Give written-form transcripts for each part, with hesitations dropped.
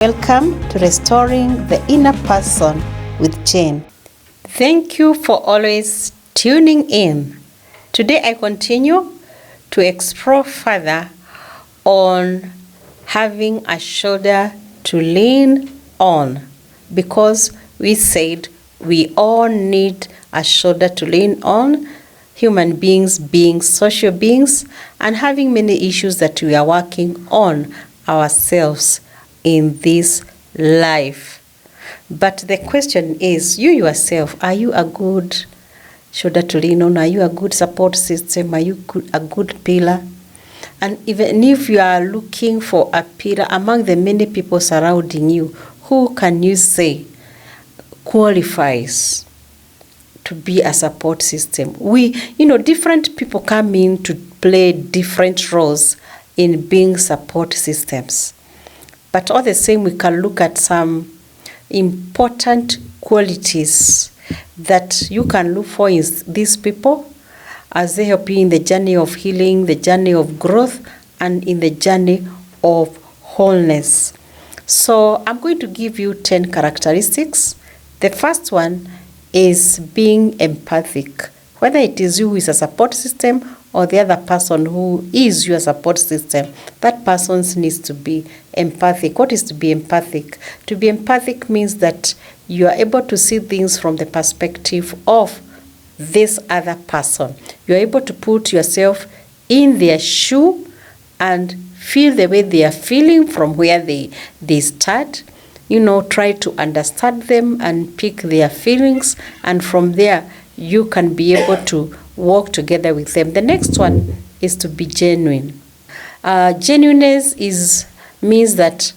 Welcome to Restoring the Inner Person with Jane. Thank you for always tuning in. Today I continue to explore further on having a shoulder to lean on, because we said we all need a shoulder to lean on, human beings being social beings and having many issues that we are working on ourselves in this life. But the question is, you yourself, are you a good shoulder to lean on? Are you a good support system? Are you a good pillar? And even if you are looking for a pillar among the many people surrounding you, who can you say qualifies to be a support system? Different people come in to play different roles in being support systems. But all the same, we can look at some important qualities that you can look for in these people as they help you in the journey of healing, the journey of growth, and in the journey of wholeness. So I'm going to give you 10 characteristics. The first one is being empathic. Whether it is you who is a support system or the other person who is your support system, that person needs to be empathic. What is to be empathic? To be empathic means that you are able to see things from the perspective of this other person. You are able to put yourself in their shoe and feel the way they are feeling from where they start. Try to understand them and pick their feelings, and from there you can be able to walk together with them. The next one is to be genuine. Genuineness means that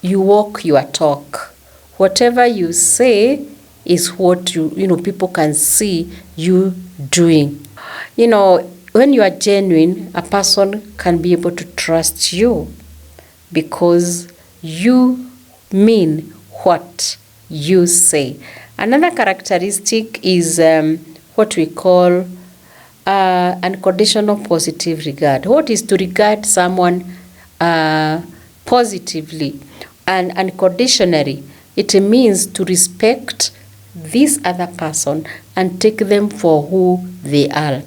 you walk your talk. Whatever you say is what people can see you doing. When you are genuine, a person can be able to trust you because you mean what you say. Another characteristic is what we call unconditional positive regard. What is to regard someone positively and unconditionally? It means to respect this other person and take them for who they are.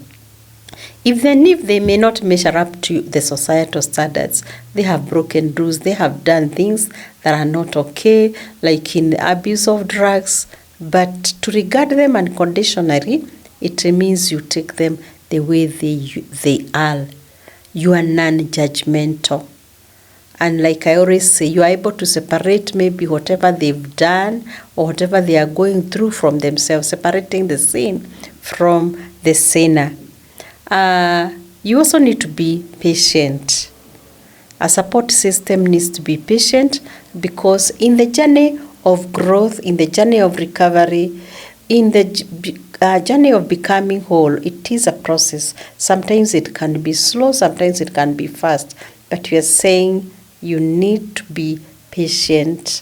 Even if they may not measure up to the societal standards, they have broken rules, they have done things that are not okay, like in the abuse of drugs. But to regard them unconditionally, it means you take them the way they are. You are non-judgmental. And like I always say, you are able to separate maybe whatever they've done or whatever they are going through from themselves, separating the sin from the sinner. You also need to be patient. A support system needs to be patient because in the journey of growth, in the journey of recovery, in the journey of becoming whole, it is a process. Sometimes it can be slow, sometimes it can be fast. But we are saying you need to be patient.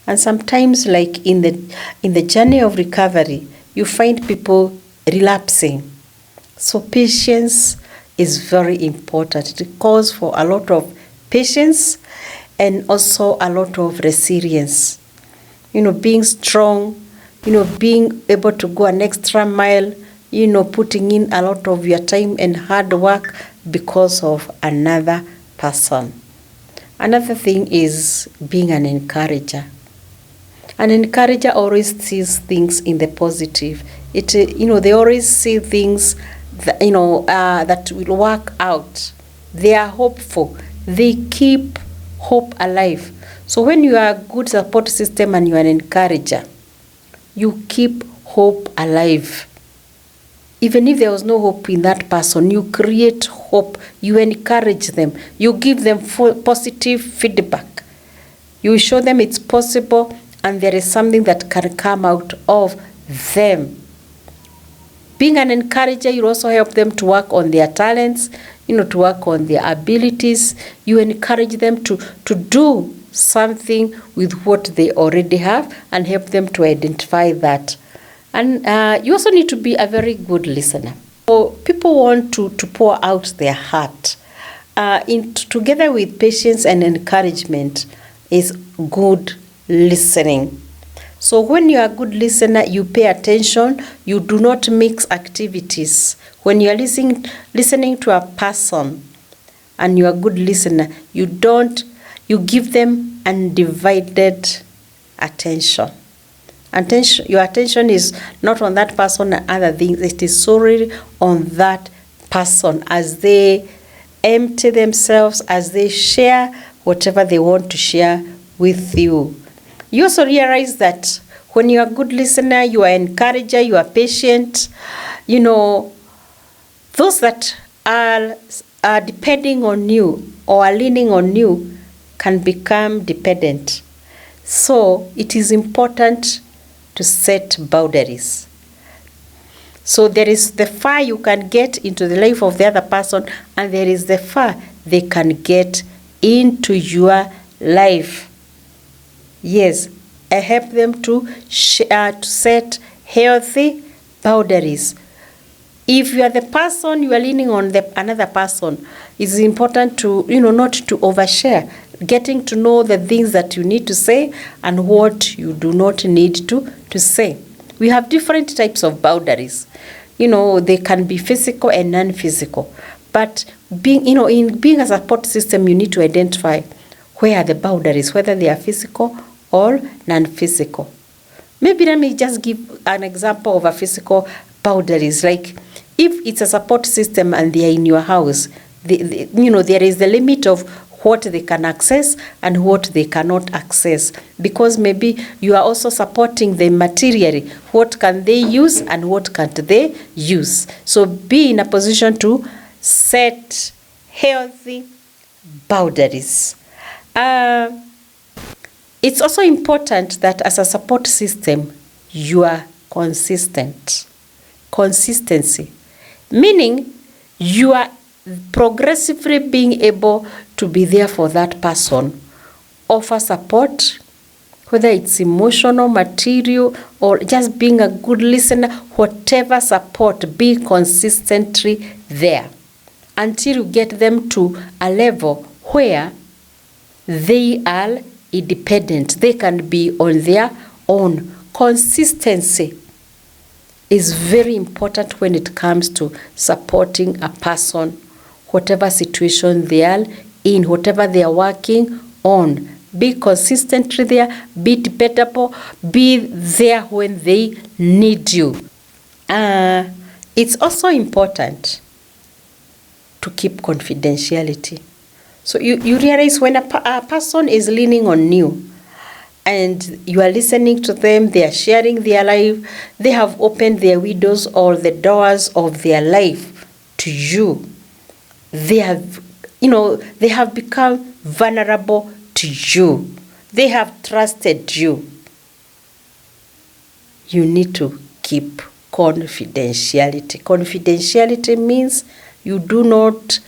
And sometimes, like in the journey of recovery, you find people relapsing. So patience is very important. It calls for a lot of patience and also a lot of resilience. Being strong, being able to go an extra mile, putting in a lot of your time and hard work because of another person. Another thing is being an encourager. An encourager always sees things in the positive. They always see things that, that will work out. They are hopeful. They keep hope alive. So when you are a good support system and you are an encourager, you keep hope alive. Even if there was no hope in that person, you create hope. You encourage them. You give them positive feedback. You show them it's possible and there is something that can come out of them. Being an encourager, you also help them to work on their talents, to work on their abilities. You encourage them to do something with what they already have and help them to identify that. And you also need to be a very good listener. So people want to pour out their heart. Together with patience and encouragement, is good listening. So when you are a good listener, you pay attention, you do not mix activities. When you are listening to a person and you are a good listener, you give them undivided attention. Your attention is not on that person and other things. It is solely on that person as they empty themselves, as they share whatever they want to share with you. You also realize that when you are a good listener, you are an encourager, you are patient. Those that are depending on you or are leaning on you can become dependent. So it is important to set boundaries. So there is the far you can get into the life of the other person, and there is the far they can get into your life. Yes, I help them to set healthy boundaries. If you are the person you are leaning on another person, it's important to, not to overshare, getting to know the things that you need to say and what you do not need to say. We have different types of boundaries. They can be physical and non-physical. But in being a support system, you need to identify where are the boundaries, whether they are physical or non-physical. Maybe let me just give an example of a physical boundaries. Like if it's a support system and they are in your house, there is the limit of what they can access and what they cannot access, because maybe you are also supporting them materially. What can they use and what can't they use? So be in a position to set healthy boundaries. It's also important that as a support system, you are consistent. Consistency, meaning you are progressively being able to be there for that person, offer support, whether it's emotional, material, or just being a good listener. Whatever support, be consistently there until you get them to a level where they are independent. They can be on their own. Consistency is very important when it comes to supporting a person, whatever situation they are in, whatever they are working on. Be consistently there, be dependable, be there when they need you. It's also important to keep confidentiality. So you realize when a person is leaning on you and you are listening to them, they are sharing their life, they have opened their windows or the doors of their life to you. They have become vulnerable to you. They have trusted you. You need to keep confidentiality. Confidentiality means you do not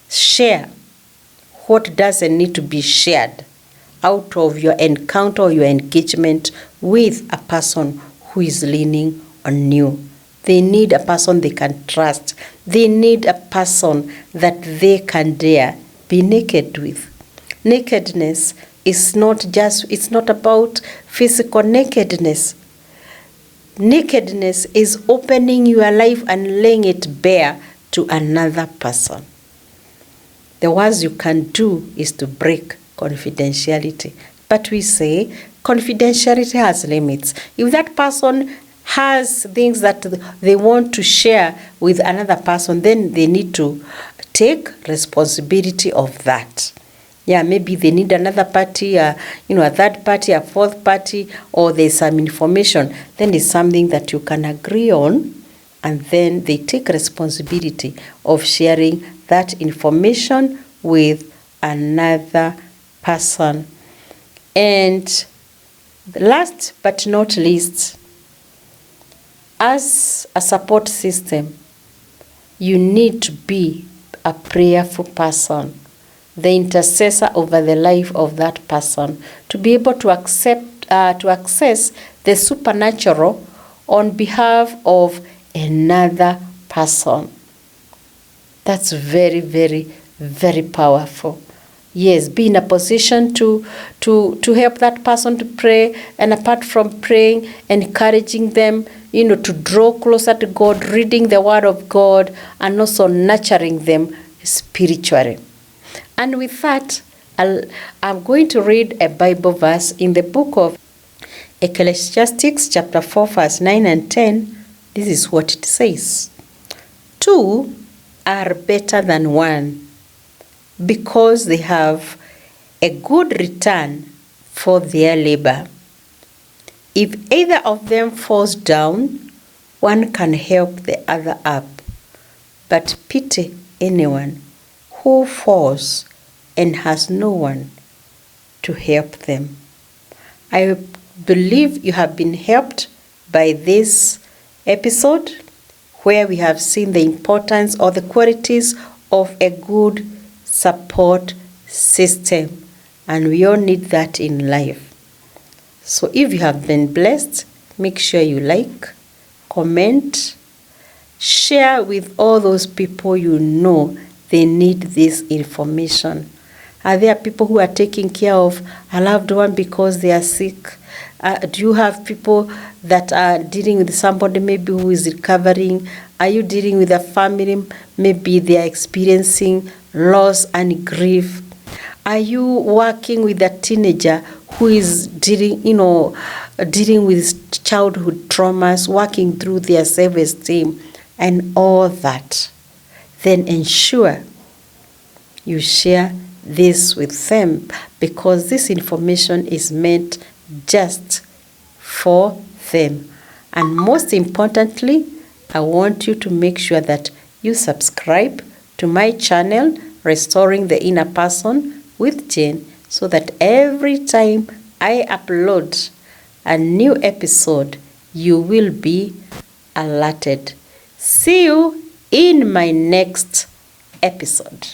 share what doesn't need to be shared out of your encounter or your engagement with a person who is leaning on you. They need a person they can trust. They need a person that they can dare be naked with. Nakedness is it's not about physical nakedness. Nakedness is opening your life and laying it bare to another person. The worst you can do is to break confidentiality. But we say confidentiality has limits. If that person has things that they want to share with another person, then they need to take responsibility of that. Yeah, maybe they need another party, a third party, a fourth party, or there's some information. Then it's something that you can agree on, and then they take responsibility of sharing that information with another person. And last but not least, as a support system, you need to be a prayerful person, the intercessor over the life of that person, to be able to access the supernatural on behalf of another person. That's very, very, very powerful. Yes, be in a position to help that person to pray, and apart from praying, encouraging them, to draw closer to God, reading the Word of God, and also nurturing them spiritually. And with that, I'm going to read a Bible verse in the book of Ecclesiastes chapter 4 verse 9 and 10. This is what it says. 2 are better than 1, because they have a good return for their labor. If either of them falls down, one can help the other up. But pity anyone who falls and has no one to help them. I believe you have been helped by this episode, where we have seen the importance or the qualities of a good support system, and we all need that in life. So if you have been blessed, make sure you like, comment, share with all those people you know they need this information. Are there people who are taking care of a loved one because they are sick? Do you have people that are dealing with somebody maybe who is recovering? Are you dealing with a family? Maybe they are experiencing loss and grief. Are you working with a teenager who is dealing with childhood traumas, working through their self-esteem and all that? Then ensure you share this with them, because this information is meant just for them. And most importantly, I want you to make sure that you subscribe to my channel, Restoring the Inner Person with Jane, so that every time I upload a new episode, you will be alerted. See you in my next episode.